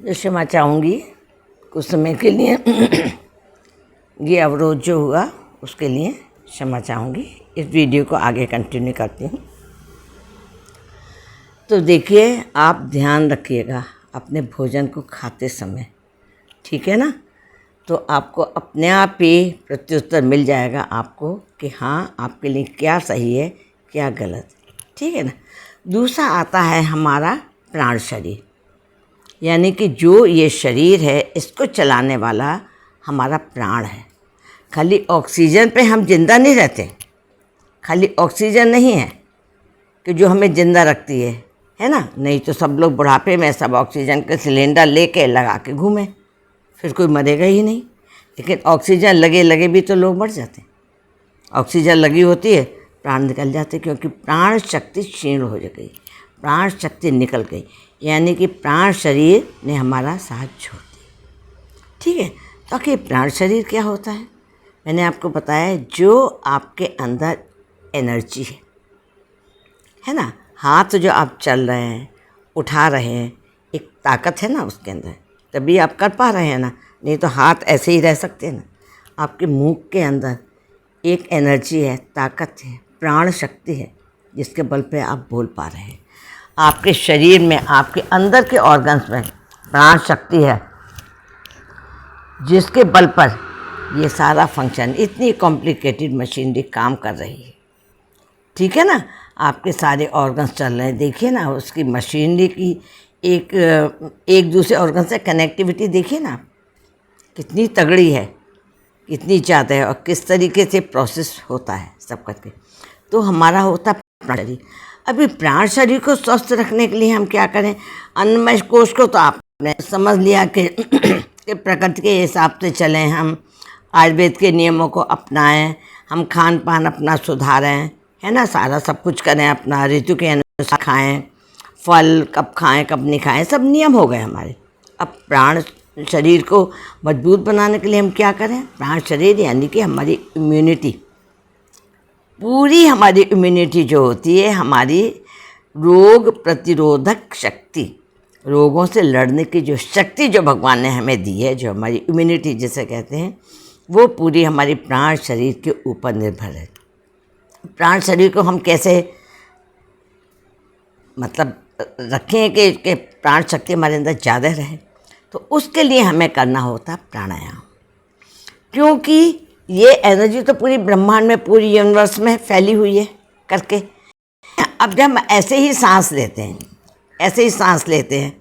जो क्षमा चाहूँगी कुछ समय के लिए ये अवरोध जो हुआ उसके लिए क्षमा चाहूँगी। इस वीडियो को आगे कंटिन्यू करती हूँ। तो देखिए, आप ध्यान रखिएगा अपने भोजन को खाते समय, ठीक है ना। तो आपको अपने आप ही प्रत्युत्तर मिल जाएगा आपको कि हाँ, आपके लिए क्या सही है क्या गलत, ठीक है ना। दूसरा आता है हमारा प्राण शरीर, यानी कि जो ये शरीर है इसको चलाने वाला हमारा प्राण है। खाली ऑक्सीजन पे हम जिंदा नहीं रहते, खाली ऑक्सीजन नहीं है कि जो हमें ज़िंदा रखती है ना। नहीं तो सब लोग बुढ़ापे में सब ऑक्सीजन के सिलेंडर लेके लगा के घूमें, फिर कोई मरेगा ही नहीं। लेकिन ऑक्सीजन लगे लगे भी तो लोग मर जाते हैं। ऑक्सीजन लगी होती है, प्राण निकल जाते, क्योंकि प्राण शक्ति क्षीण हो गई, प्राण शक्ति निकल गई, यानी कि प्राण शरीर ने हमारा साथ छोड़ दिया, ठीक है। तो आखिर प्राण शरीर क्या होता है? मैंने आपको बताया, जो आपके अंदर एनर्जी है ना। हाथ जो आप चल रहे हैं, उठा रहे हैं, एक ताकत है ना उसके अंदर, तभी आप कर पा रहे हैं ना। नहीं तो हाथ ऐसे ही रह सकते हैं ना। आपके मुंह के अंदर एक एनर्जी है, ताकत है, प्राण शक्ति है, जिसके बल पे आप बोल पा रहे हैं। आपके शरीर में, आपके अंदर के ऑर्गन्स में प्राण शक्ति है, जिसके बल पर ये सारा फंक्शन, इतनी कॉम्प्लिकेटेड मशीनरी काम कर रही है, ठीक है ना। आपके सारे ऑर्गन्स चल रहे हैं, देखिए ना उसकी मशीनरी की एक दूसरे ऑर्गन से कनेक्टिविटी देखिए ना, कितनी तगड़ी है, कितनी ज़्यादा है, और किस तरीके से प्रोसेस होता है सब करके। तो हमारा होता प्राण शरीर। अभी प्राण शरीर को स्वस्थ रखने के लिए हम क्या करें? अन्नमय कोश को तो आपने समझ लिया कि प्रकृति के हिसाब से चलें, हम आयुर्वेद के नियमों को अपनाएं, हम खान पान अपना सुधारें, है ना। सारा सब कुछ करें अपना, ऋतु के अनुसार खाएं, फल कब खाएं कब नहीं खाएं, सब नियम हो गए हमारे। अब प्राण शरीर को मजबूत बनाने के लिए हम क्या करें? प्राण शरीर यानी कि हमारी इम्यूनिटी, पूरी हमारी इम्यूनिटी जो होती है, हमारी रोग प्रतिरोधक शक्ति, रोगों से लड़ने की जो शक्ति जो भगवान ने हमें दी है, जो हमारी इम्यूनिटी जिसे कहते हैं, वो पूरी हमारी प्राण शरीर के ऊपर निर्भर है। प्राण शरीर को हम कैसे मतलब रखें कि प्राण शक्ति हमारे अंदर ज़्यादा रहे? तो उसके लिए हमें करना होता प्राणायाम, क्योंकि ये एनर्जी तो पूरी ब्रह्मांड में, पूरी यूनिवर्स में फैली हुई है करके। अब जब हम ऐसे ही सांस लेते हैं, ऐसे ही सांस लेते हैं,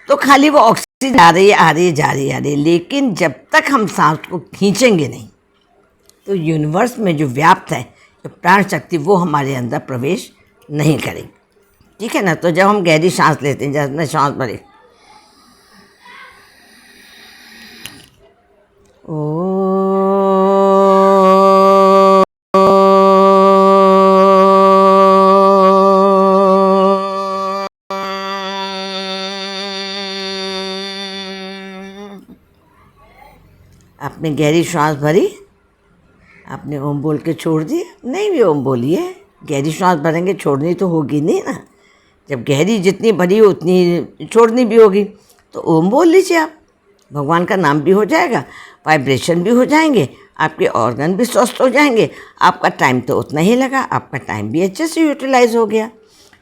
तो खाली वो ऑक्सीजन आ रही है, आ रही है, जा रही है, आ रही है, लेकिन जब तक हम सांस को खींचेंगे नहीं, तो यूनिवर्स में जो व्याप्त है जो प्राण शक्ति, वो हमारे अंदर प्रवेश नहीं करेगी, ठीक है ना। तो जब हम गहरी सांस लेते हैं, जब सांस भरे, आपने गहरी सांस भरी, आपने ओम बोल के छोड़ दिए, नहीं भी ओम बोलिए, गहरी सांस भरेंगे, छोड़नी तो होगी नहीं ना। जब गहरी जितनी भरी हो उतनी छोड़नी भी होगी, तो ओम बोल लीजिए आप, भगवान का नाम भी हो जाएगा, वाइब्रेशन भी हो जाएंगे, आपके ऑर्गन भी स्वस्थ हो जाएंगे, आपका टाइम तो उतना ही लगा, आपका टाइम भी अच्छे से यूटिलाइज हो गया,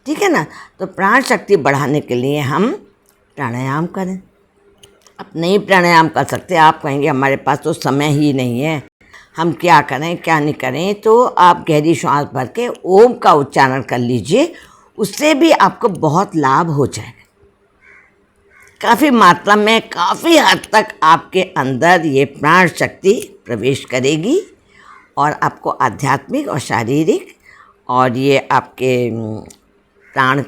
ठीक है ना। तो प्राण शक्ति बढ़ाने के लिए हम प्राणायाम करें। अब नहीं प्राणायाम कर सकते, आप कहेंगे हमारे पास तो समय ही नहीं है, हम क्या करें क्या नहीं करें, तो आप गहरी सांस भर के ओम का उच्चारण कर लीजिए, उससे भी आपको बहुत लाभ हो जाएगा। काफ़ी मात्रा में, काफ़ी हद तक आपके अंदर ये प्राण शक्ति प्रवेश करेगी, और आपको आध्यात्मिक और शारीरिक, और ये आपके प्राण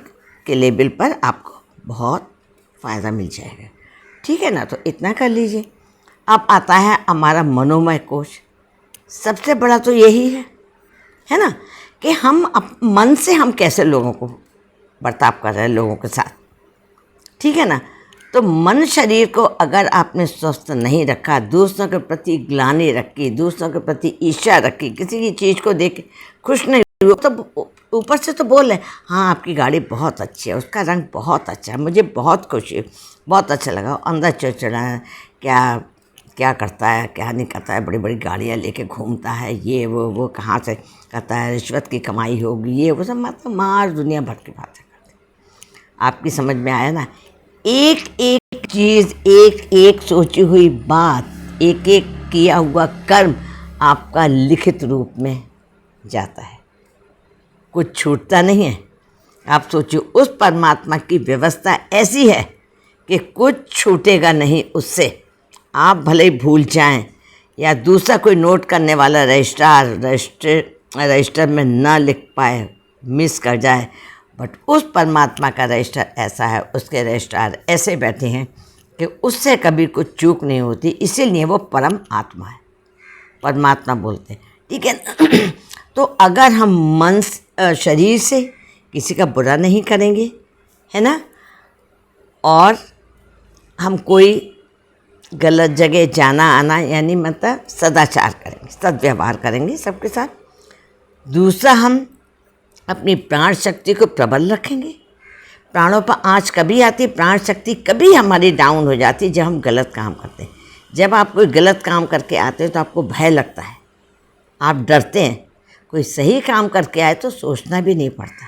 के लेवल पर आपको बहुत फ़ायदा मिल जाएगा, ठीक है ना। तो इतना कर लीजिए। अब आता है हमारा मनोमय कोश। सबसे बड़ा तो यही है ना, कि हम मन से हम कैसे लोगों को बर्ताव कर रहे हैं, लोगों के साथ, ठीक है ना। तो मन शरीर को अगर आपने स्वस्थ नहीं रखा, दूसरों के प्रति ग्लानि रखी, दूसरों के प्रति ईर्ष्या रखी, किसी की चीज़ को देख खुश नहीं हुई, तो ऊपर से तो बोल रहे हाँ आपकी गाड़ी बहुत अच्छी है, उसका रंग बहुत अच्छा है, मुझे बहुत खुशी, बहुत अच्छा लगा। अंदर चिड़चिड़ा है, क्या क्या करता है क्या नहीं करता है, बड़ी बड़ी गाड़ियाँ लेके घूमता है, ये वो कहाँ से करता है, रिश्वत की कमाई होगी, ये वो सब मतलब मार दुनिया भर की बातें करते। आपकी समझ में आया ना? एक एक चीज़, एक एक सोची हुई बात, एक एक किया हुआ कर्म आपका लिखित रूप में जाता है, कुछ छूटता नहीं है। आप सोचिए उस परमात्मा की व्यवस्था ऐसी है कि कुछ छूटेगा नहीं उससे। आप भले ही भूल जाएं या दूसरा कोई नोट करने वाला रजिस्टर में ना लिख पाए, मिस कर जाए, बट उस परमात्मा का रजिस्टर ऐसा है, उसके रजिस्ट्रार ऐसे बैठे हैं कि उससे कभी कुछ चूक नहीं होती, इसीलिए वो परम आत्मा है, परमात्मा बोलते हैं। ठीक है ना? तो अगर हम मन शरीर से किसी का बुरा नहीं करेंगे, है ना, और हम कोई गलत जगह जाना आना यानी मतलब सदाचार करेंगे, सद्व्यवहार करेंगे सबके साथ। दूसरा, हम अपनी प्राण शक्ति को प्रबल रखेंगे। प्राणों पर आँच कभी आती, प्राण शक्ति कभी हमारी डाउन हो जाती जब हम गलत काम करते हैं। जब आप कोई गलत काम करके आते हो तो आपको भय लगता है, आप डरते हैं। कोई सही काम करके आए तो सोचना भी नहीं पड़ता।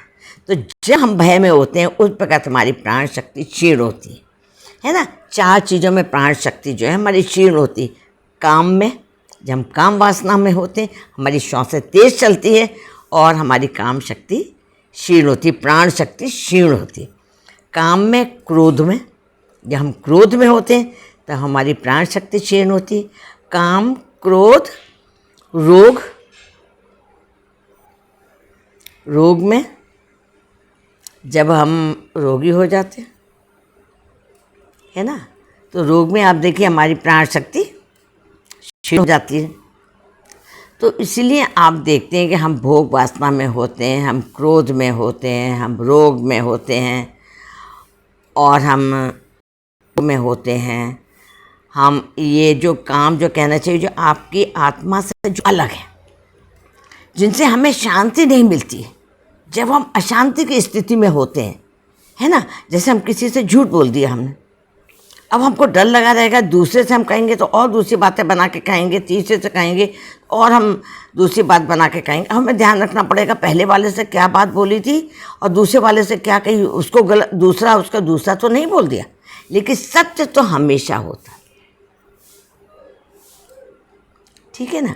तो जब हम भय में होते हैं उस प्रकार हमारी प्राण शक्ति क्षीण होती है ना। 4 चीज़ों में प्राण शक्ति जो है हमारी क्षीण होती। काम में, जब हम काम वासना में होते हैं हमारी श्वासें तेज चलती है और हमारी काम शक्ति क्षीण होती, प्राण शक्ति क्षीण होती। काम में, क्रोध में, जब हम क्रोध में होते हैं तो हमारी प्राण शक्ति क्षीण होती। काम, क्रोध, रोग में जब हम रोगी हो जाते हैं, है ना, तो रोग में आप देखिए हमारी प्राण शक्ति क्षीण हो जाती है। तो इसलिए आप देखते हैं कि हम भोग वासना में होते हैं, हम क्रोध में होते हैं, हम रोग में होते हैं और हम में होते हैं। हम ये जो काम जो कहना चाहिए जो आपकी आत्मा से जो अलग है, जिनसे हमें शांति नहीं मिलती जब हम अशांति की स्थिति में होते हैं, है ना। जैसे हम किसी से झूठ बोल दिया हमने, अब हमको डर लगा रहेगा, दूसरे से हम कहेंगे तो और दूसरी बातें बना के कहेंगे, तीसरे से कहेंगे और हम दूसरी बात बना के कहेंगे। हमें ध्यान रखना पड़ेगा पहले वाले से क्या बात बोली थी और दूसरे वाले से क्या कही, उसको गलत, उसका दूसरा तो नहीं बोल दिया, लेकिन सत्य तो हमेशा होता, ठीक है ना।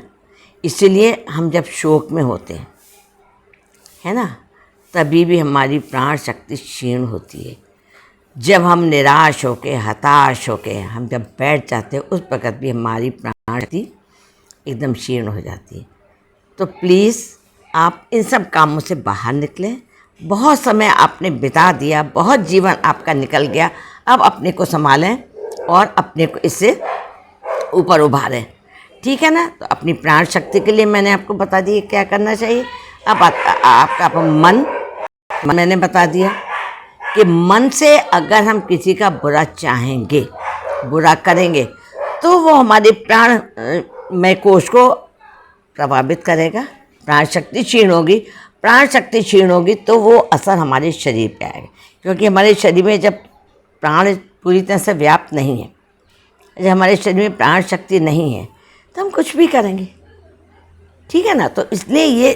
इसलिए हम जब शोक में होते हैं, है ना, तभी भी हमारी प्राण शक्ति क्षीण होती है। जब हम निराश होके, हताश होके हम जब बैठ जाते हैं उस वक़्त भी हमारी प्राण शक्ति एकदम क्षीण हो जाती है। तो प्लीज़ आप इन सब कामों से बाहर निकलें। बहुत समय आपने बिता दिया, बहुत जीवन आपका निकल गया, अब अपने को संभालें और अपने को इससे ऊपर उभारें, ठीक है ना। तो अपनी प्राण शक्ति के लिए मैंने आपको बता दिया क्या करना चाहिए। अब आपका मन मैंने बता दिया कि मन से अगर हम किसी का बुरा चाहेंगे, बुरा करेंगे, तो वो हमारे प्राणमय कोश को प्रभावित करेगा, प्राण शक्ति क्षीण होगी। प्राण शक्ति क्षीण होगी तो वो असर हमारे शरीर पे आएगा, क्योंकि हमारे शरीर में जब प्राण पूरी तरह से व्याप्त नहीं है, जब हमारे शरीर में प्राण शक्ति नहीं है तो हम कुछ भी करेंगे, ठीक है ना। तो इसलिए ये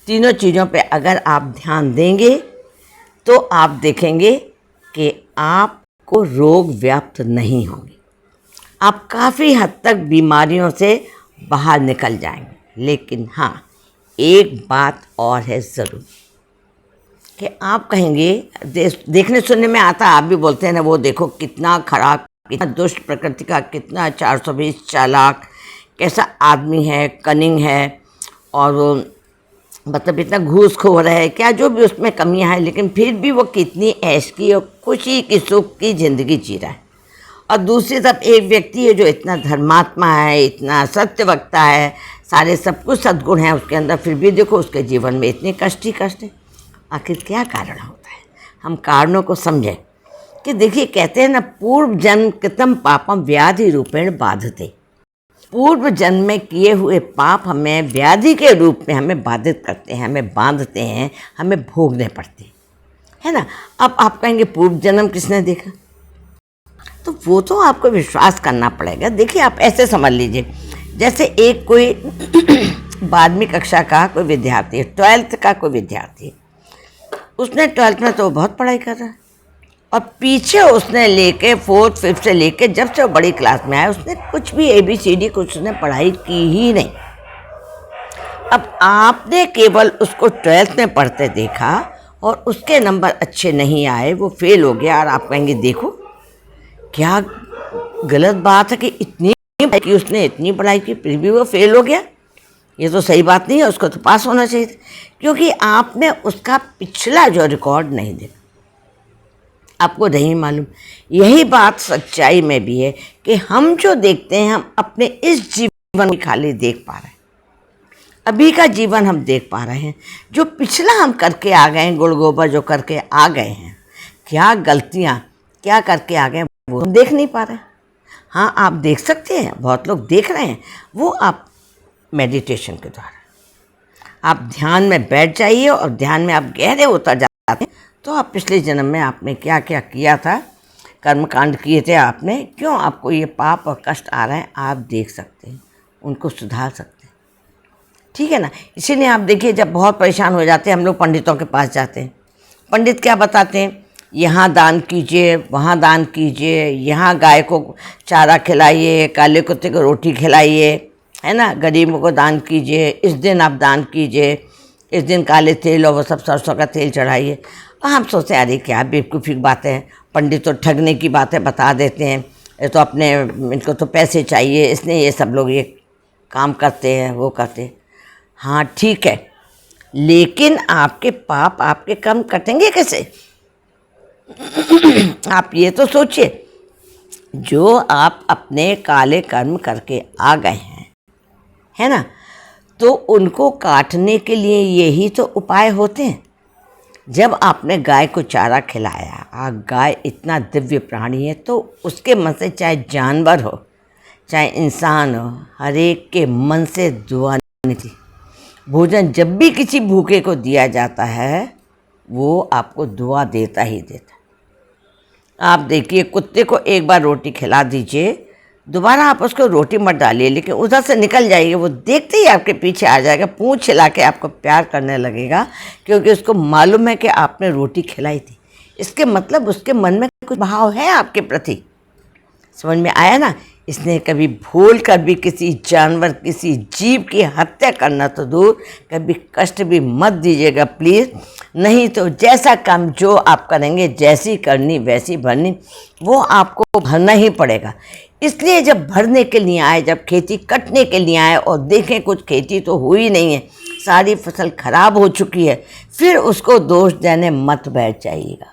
तीनों चीज़ों पे अगर आप ध्यान देंगे तो आप देखेंगे कि आपको रोग व्याप्त नहीं होंगे, आप काफ़ी हद तक बीमारियों से बाहर निकल जाएंगे। लेकिन हाँ, एक बात और है ज़रूर कि आप कहेंगे, देखने सुनने में आता, आप भी बोलते हैं ना, वो देखो कितना खराब, कितना दुष्ट प्रकृति का, कितना 420 चालाक, कैसा आदमी है, कनिंग है, और वो मतलब इतना घूसखोर है, क्या जो भी उसमें कमियां हैं, लेकिन फिर भी वो कितनी ऐश की और खुशी की, सुख की ज़िंदगी जी रहा है। और दूसरी तरफ एक व्यक्ति है जो इतना धर्मात्मा है, इतना सत्य वक्ता है, सारे सब कुछ सद्गुण हैं उसके अंदर, फिर भी देखो उसके जीवन में इतने कष्ट ही कष्ट है। आखिर क्या कारण होता है? हम कारणों को समझें कि देखिए, कहते हैं ना, पूर्व जन्म कृतम पापम व्याधि रूपेण बाधते। पूर्व जन्म में किए हुए पाप हमें व्याधि के रूप में हमें बाधित करते हैं, हमें बांधते हैं, हमें भोगने पड़ते हैं, है ना। अब आप कहेंगे पूर्व जन्म किसने देखा, तो वो तो आपको विश्वास करना पड़ेगा। देखिए आप ऐसे समझ लीजिए, जैसे एक कोई 12वीं कक्षा का कोई विद्यार्थी है, 12th का कोई विद्यार्थी है, उसने 12th में तो बहुत पढ़ाई कर रहा है, और पीछे उसने लेके 4th 5th से लेके जब से वो बड़ी क्लास में आया उसने कुछ भी ABCD कुछ उसने पढ़ाई की ही नहीं। अब आपने केवल उसको 12th में पढ़ते देखा और उसके नंबर अच्छे नहीं आए, वो फेल हो गया, और आप कहेंगे देखो क्या गलत बात है कि इतनी कि उसने इतनी पढ़ाई की फिर भी वो फेल हो गया, ये तो सही बात नहीं है, उसको तो पास होना चाहिए था, क्योंकि आपने उसका पिछला जो रिकॉर्ड नहीं देखा, आपको नहीं मालूम। यही बात सच्चाई में भी है कि हम जो देखते हैं हम अपने इस जीवन में खाली देख पा रहे हैं, अभी का जीवन हम देख पा रहे हैं, जो पिछला हम करके आ गए हैं, गुड़ गोबर जो करके आ गए हैं, क्या गलतियाँ क्या करके आ गए हैं, वो हम देख नहीं पा रहे हैं। हाँ आप देख सकते हैं, बहुत लोग देख रहे हैं, वो आप मेडिटेशन के द्वारा आप ध्यान में बैठ जाइए और ध्यान में आप गहरे उतर जाते हैं, तो आप पिछले जन्म में आपने क्या क्या किया था, कर्मकांड किए थे आपने, क्यों आपको ये पाप और कष्ट आ रहे हैं, आप देख सकते हैं, उनको सुधार सकते हैं, ठीक है ना। इसीलिए आप देखिए जब बहुत परेशान हो जाते हैं हम लोग पंडितों के पास जाते हैं, पंडित क्या बताते हैं, यहाँ दान कीजिए, वहाँ दान कीजिए, यहाँ गाय को चारा खिलाइए, काले कुत्ते को रोटी खिलाइए, है ना, गरीबों को दान कीजिए, इस दिन आप दान कीजिए, इस दिन काले तेल और वो सब सरसों का तेल चढ़ाइए। और हम सोचते हैं अरे क्या बेवकूफ़ी बातें हैं, पंडित तो ठगने की बातें बता देते हैं, ये तो अपने इनको तो पैसे चाहिए, इसने ये सब लोग ये काम करते हैं वो करते हैं। हाँ ठीक है, लेकिन आपके पाप आपके कम कटेंगे कैसे? आप ये तो सोचिए, जो आप अपने काले कर्म करके आ गए हैं, है ना, तो उनको काटने के लिए यही तो उपाय होते हैं। जब आपने गाय को चारा खिलाया, गाय इतना दिव्य प्राणी है, तो उसके मन से चाहे जानवर हो चाहे इंसान हो, हर एक के मन से दुआ निकली। भोजन जब भी किसी भूखे को दिया जाता है वो आपको दुआ देता ही देता है। आप देखिए कुत्ते को एक बार रोटी खिला दीजिए, दोबारा आप उसको रोटी मत डालिए, लेकिन उधर से निकल जाइए, वो देखते ही आपके पीछे आ जाएगा, पूंछ हिला के आपको प्यार करने लगेगा, क्योंकि उसको मालूम है कि आपने रोटी खिलाई थी। इसके मतलब उसके मन में कुछ भाव है आपके प्रति। समझ में आया ना? इसने कभी भूल कर भी किसी जानवर किसी जीव की हत्या करना तो दूर, कभी कष्ट भी मत दीजिएगा प्लीज़। नहीं तो जैसा काम जो आप करेंगे, जैसी करनी वैसी भरनी, वो आपको भरना ही पड़ेगा। इसलिए जब भरने के लिए आए, जब खेती कटने के लिए आए और देखें कुछ खेती तो हुई नहीं है, सारी फसल खराब हो चुकी है, फिर उसको दोष देने मत बैठ जाइएगा।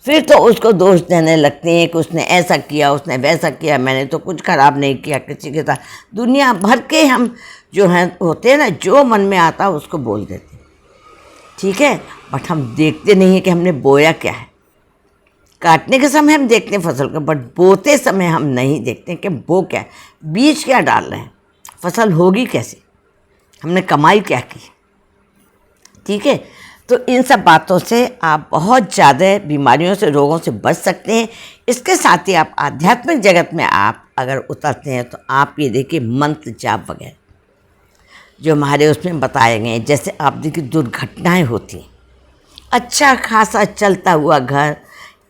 फिर तो उसको दोष देने लगते हैं कि उसने ऐसा किया, उसने वैसा किया, मैंने तो कुछ खराब नहीं किया किसी के साथ। दुनिया भर के हम जो हैं होते हैं ना, जो मन में आता है उसको बोल देते हैं, ठीक है। बट हम देखते नहीं हैं कि हमने बोया क्या है। काटने के समय हम देखते हैं फसल को, बट बोते समय हम नहीं देखते कि बो क्या है, बीज क्या डाल रहे हैं, फसल होगी कैसे, हमने कमाई क्या की, ठीक है। तो इन सब बातों से आप बहुत ज़्यादा बीमारियों से, रोगों से बच सकते हैं। इसके साथ ही आप आध्यात्मिक जगत में आप अगर उतरते हैं तो आप ये देखिए मंत्र जाप वगैरह जो हमारे उसमें बताए गए हैं, जैसे आप देखिए दुर्घटनाएं होती हैं, अच्छा खासा चलता हुआ घर,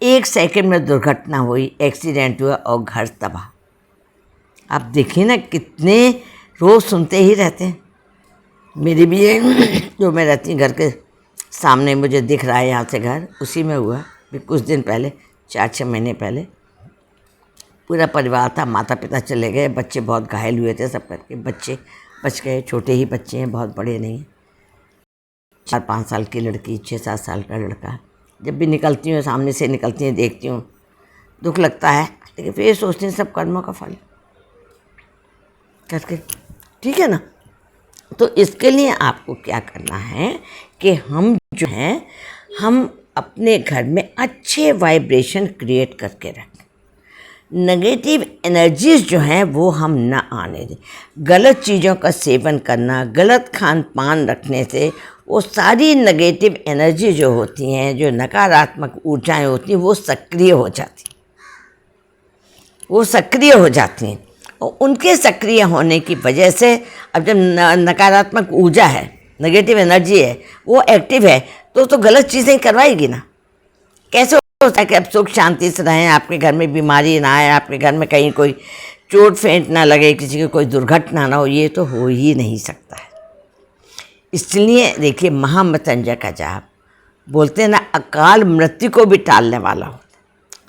1 सेकंड में दुर्घटना हुई, एक्सीडेंट हुआ और घर तबाह। आप देखिए ना, कितने रोज़ सुनते ही रहते हैं। मेरी भी जो मैं रहती हूँ घर के सामने, मुझे दिख रहा है यहाँ से घर, उसी में हुआ भी कुछ दिन पहले, 4-6 महीने पहले। पूरा परिवार था, माता पिता चले गए, बच्चे बहुत घायल हुए थे, सब करके बच्चे बच गए, छोटे ही बच्चे हैं, बहुत बड़े नहीं हैं। 4-5 साल की लड़की, 6-7 साल का लड़का। जब भी निकलती हूँ, सामने से निकलती हैं, देखती हूँ, दुख लगता है, लेकिन फिर सोचती हूँ सब कर्मों का फल करके, ठीक है ना। तो इसके लिए आपको क्या करना है कि हम जो हैं, हम अपने घर में अच्छे वाइब्रेशन क्रिएट करके रखें। नेगेटिव एनर्जीज जो हैं वो हम ना आने दें। गलत चीज़ों का सेवन करना, गलत खान पान रखने से वो सारी नेगेटिव एनर्जी जो होती हैं, जो नकारात्मक ऊर्जाएं होती हैं, वो सक्रिय हो जाती हैं, वो सक्रिय हो जाती हैं। और उनके सक्रिय होने की वजह से अब जब नकारात्मक ऊर्जा है, नेगेटिव एनर्जी है, वो एक्टिव है, तो गलत चीज़ें करवाएगी ना। कैसे होता है कि आप सुख शांति से रहें, आपके घर में बीमारी ना आए, आपके घर में कहीं कोई चोट फेंट ना लगे, किसी की कोई दुर्घटना ना हो, ये तो हो ही नहीं सकता है। इसलिए देखिए, महामृत्युंजय का जाप बोलते हैं ना, अकाल मृत्यु को भी टालने वाला होता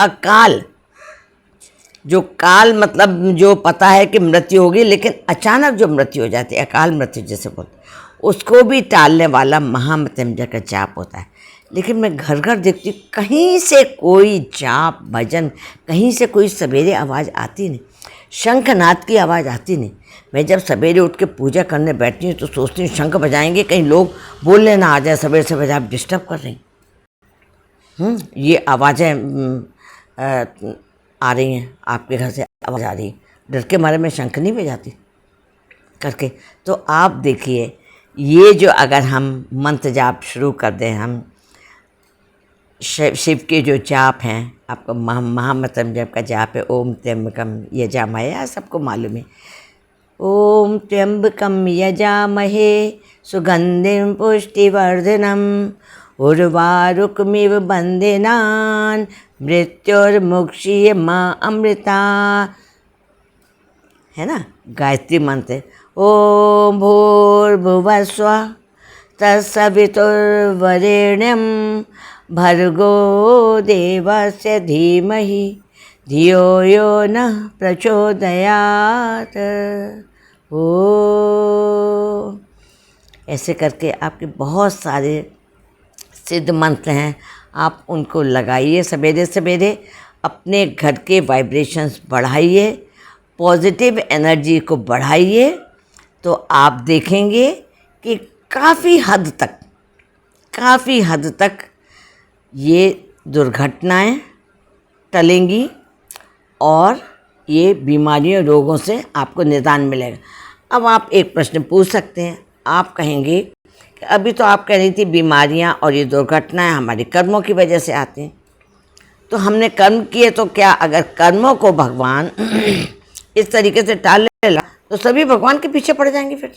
है। अकाल, जो काल मतलब जो पता है कि मृत्यु होगी, लेकिन अचानक जो मृत्यु हो जाती है, अकाल मृत्यु जैसे बोलते हैं, उसको भी टालने वाला महामृत्युंजय का जाप होता है। लेकिन मैं घर घर देखती हूँ, कहीं से कोई जाप भजन, कहीं से कोई सवेरे आवाज़ आती नहीं, शंखनाद की आवाज़ आती नहीं। मैं जब सवेरे उठ के पूजा करने बैठती हूँ तो सोचती हूँ शंख बजाएंगे, कहीं लोग बोलने ना आ जाए सवेरे सवेरे आप डिस्टर्ब कर रही। ये आवाज़ें आ रही हैं, आपके घर से आवाज़ आ रही है, डर के मारे मैं शंख नहीं बजाती करके। तो आप देखिए, ये जो अगर हम मंत्र जाप शुरू कर दें, हम शिव के जो जाप हैं, आपको महामृत्युंजय का जाप है, ओम त्र्यंबकम यजामहे, सबको मालूम है। ओम त्र्यंबकम यजामहे सुगंधिं पुष्टिवर्धनम उर्वारुकमिव बंदेनान् मृत्युर्मुक्षीय मां अमृता, है ना, गायत्री मंत्र। ओम भूर्भुवस्वः तत्सवितुर्वरेण्यं भर्गो देवस्य धीमहि धियो यो नः प्रचोदयात्। ओ ऐसे करके आपके बहुत सारे सिद्ध मंत्र हैं, आप उनको लगाइए सवेरे सवेरे, अपने घर के वाइब्रेशंस बढ़ाइए, पॉजिटिव एनर्जी को बढ़ाइए, तो आप देखेंगे कि काफ़ी हद तक ये दुर्घटनाएं टलेंगी और ये बीमारियों रोगों से आपको निदान मिलेगा। अब आप एक प्रश्न पूछ सकते हैं, आप कहेंगे कि अभी तो आप कह रही थी बीमारियां और ये दुर्घटनाएं हमारे कर्मों की वजह से आती हैं, तो हमने कर्म किए, तो क्या अगर कर्मों को भगवान इस तरीके से टाल लेगा तो सभी भगवान के पीछे पड़ जाएंगे। फिर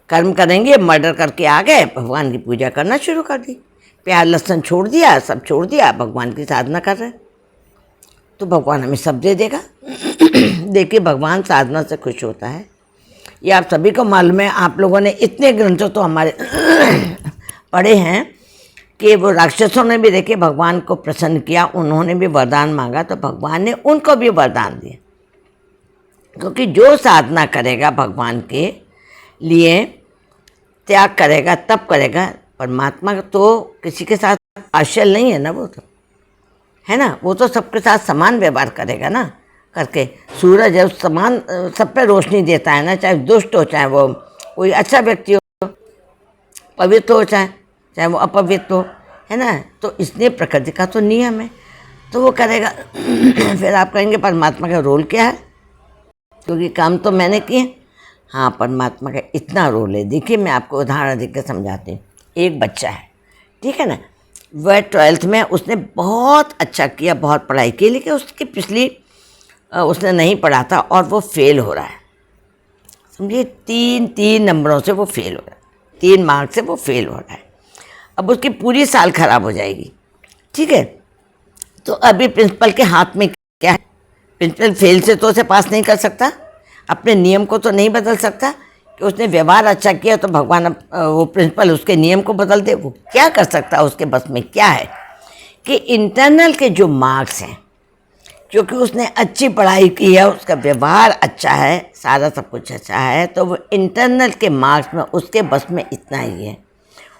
कर्म करेंगे, मर्डर करके आ गए, भगवान की पूजा करना शुरू कर दी, प्याज लहसुन छोड़ दिया, सब छोड़ दिया, भगवान की साधना कर रहे, तो भगवान हमें सब दे देगा। देखिए, भगवान साधना से खुश होता है, ये आप सभी को मालूम है। आप लोगों ने इतने ग्रंथों तो हमारे पढ़े हैं कि वो राक्षसों ने भी देखिए भगवान को प्रसन्न किया, उन्होंने भी वरदान मांगा तो भगवान ने उनको भी वरदान दिया। क्योंकि जो साधना करेगा भगवान के लिए, त्याग करेगा, तप करेगा, परमात्मा तो किसी के साथ पार्शियल नहीं है ना, वो तो है ना, वो तो सबके साथ समान व्यवहार करेगा ना करके। सूरज जब समान सब पे रोशनी देता है ना, चाहे दुष्ट हो, चाहे वो कोई अच्छा व्यक्ति हो, पवित्र हो, चाहे वो अपवित्र हो, है ना। तो इसलिए प्रकृति का तो नियम है, तो वो करेगा। फिर आप कहेंगे परमात्मा का रोल क्या है, क्योंकि काम तो मैंने किए। हाँ, परमात्मा का इतना रोल है। देखिए, मैं आपको उदाहरण देकर समझाती हूँ। एक बच्चा है, ठीक है ना, वह 12th में उसने बहुत अच्छा किया, बहुत पढ़ाई की, लेकिन उसकी पिछली उसने नहीं पढ़ा था और वो फेल हो रहा है। समझिए, 3 नंबरों से वो फेल हो रहा है, 3 मार्क से वो फेल हो रहा है। अब उसकी पूरी साल खराब हो जाएगी, ठीक है। तो अभी प्रिंसिपल के हाथ में क्या है, प्रिंसिपल फेल से तो उसे पास नहीं कर सकता, अपने नियम को तो नहीं बदल सकता कि उसने व्यवहार अच्छा किया तो भगवान वो प्रिंसिपल उसके नियम को बदल दे। वो क्या कर सकता है, उसके बस में क्या है कि इंटरनल के जो मार्क्स हैं, क्योंकि उसने अच्छी पढ़ाई की है, उसका व्यवहार अच्छा है, सारा सब कुछ अच्छा है, तो वो इंटरनल के मार्क्स में उसके बस में इतना ही है।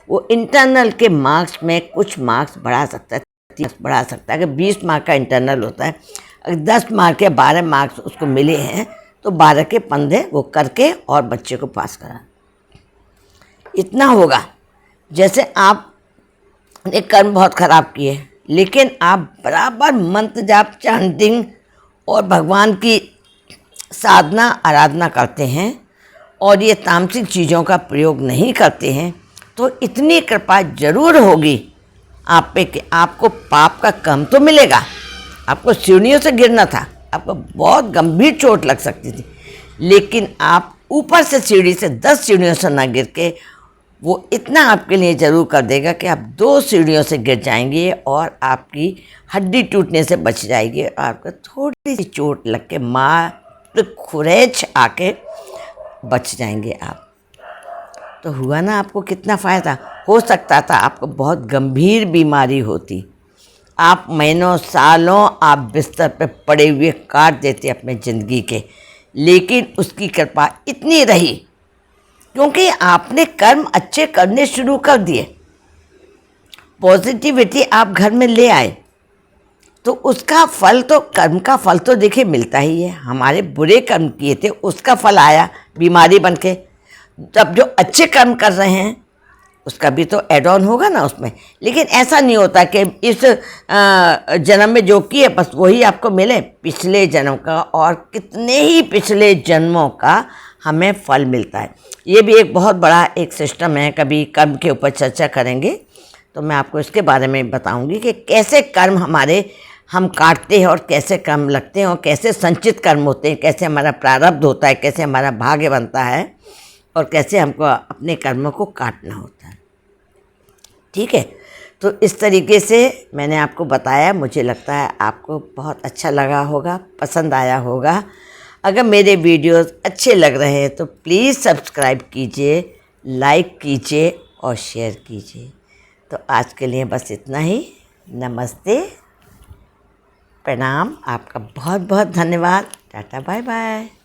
वो इंटरनल के मार्क्स में कुछ मार्क्स बढ़ा सकता है, 30 बढ़ा सकता है। अगर 20 मार्क का इंटरनल होता है, अगर 10 मार्क के 12 मार्क्स उसको मिले हैं तो 12 के 15 वो करके और बच्चे को पास करा। इतना होगा। जैसे आपने कर्म बहुत ख़राब किए, लेकिन आप बराबर मंत्र जाप, चांटिंग और भगवान की साधना आराधना करते हैं और ये तामसिक चीज़ों का प्रयोग नहीं करते हैं तो इतनी कृपा जरूर होगी आप पे कि आपको पाप का कम तो मिलेगा। आपको सीढ़ियों से गिरना था, आपको बहुत गंभीर चोट लग सकती थी, लेकिन आप ऊपर से सीढ़ी से 10 सीढ़ियों से ना गिर के वो इतना आपके लिए ज़रूर कर देगा कि आप 2 सीढ़ियों से गिर जाएंगे और आपकी हड्डी टूटने से बच जाएगी और आपको थोड़ी सी चोट लग के मात्र खुरेच आके बच जाएंगे आप। तो हुआ ना आपको कितना फ़ायदा। हो सकता था आपको बहुत गंभीर बीमारी होती, आप महीनों सालों आप बिस्तर पे पड़े हुए काट देते अपने ज़िंदगी के, लेकिन उसकी कृपा इतनी रही क्योंकि आपने कर्म अच्छे करने शुरू कर दिए, पॉजिटिविटी आप घर में ले आए, तो उसका फल तो कर्म का फल तो देखिए मिलता ही है। हमारे बुरे कर्म किए थे उसका फल आया बीमारी बन के, तब जो अच्छे कर्म कर रहे हैं उसका भी तो एड ऑन होगा ना उसमें। लेकिन ऐसा नहीं होता कि इस जन्म में जो किए बस वही आपको मिले, पिछले जन्म का और कितने ही पिछले जन्मों का हमें फल मिलता है। ये भी एक बहुत बड़ा एक सिस्टम है, कभी कर्म के ऊपर चर्चा करेंगे तो मैं आपको इसके बारे में बताऊंगी कि कैसे कर्म हमारे हम काटते हैं और कैसे कर्म लगते हैं और कैसे संचित कर्म होते हैं, कैसे हमारा प्रारब्ध होता है, कैसे हमारा भाग्य बनता है और कैसे हमको अपने कर्मों को काटना होता है। ठीक है, तो इस तरीके से मैंने आपको बताया। मुझे लगता है आपको बहुत अच्छा लगा होगा, पसंद आया होगा। अगर मेरे वीडियोस अच्छे लग रहे हैं तो प्लीज़ सब्सक्राइब कीजिए, लाइक कीजिए और शेयर कीजिए। तो आज के लिए बस इतना ही। नमस्ते, प्रणाम, आपका बहुत बहुत धन्यवाद। Tata, bye bye.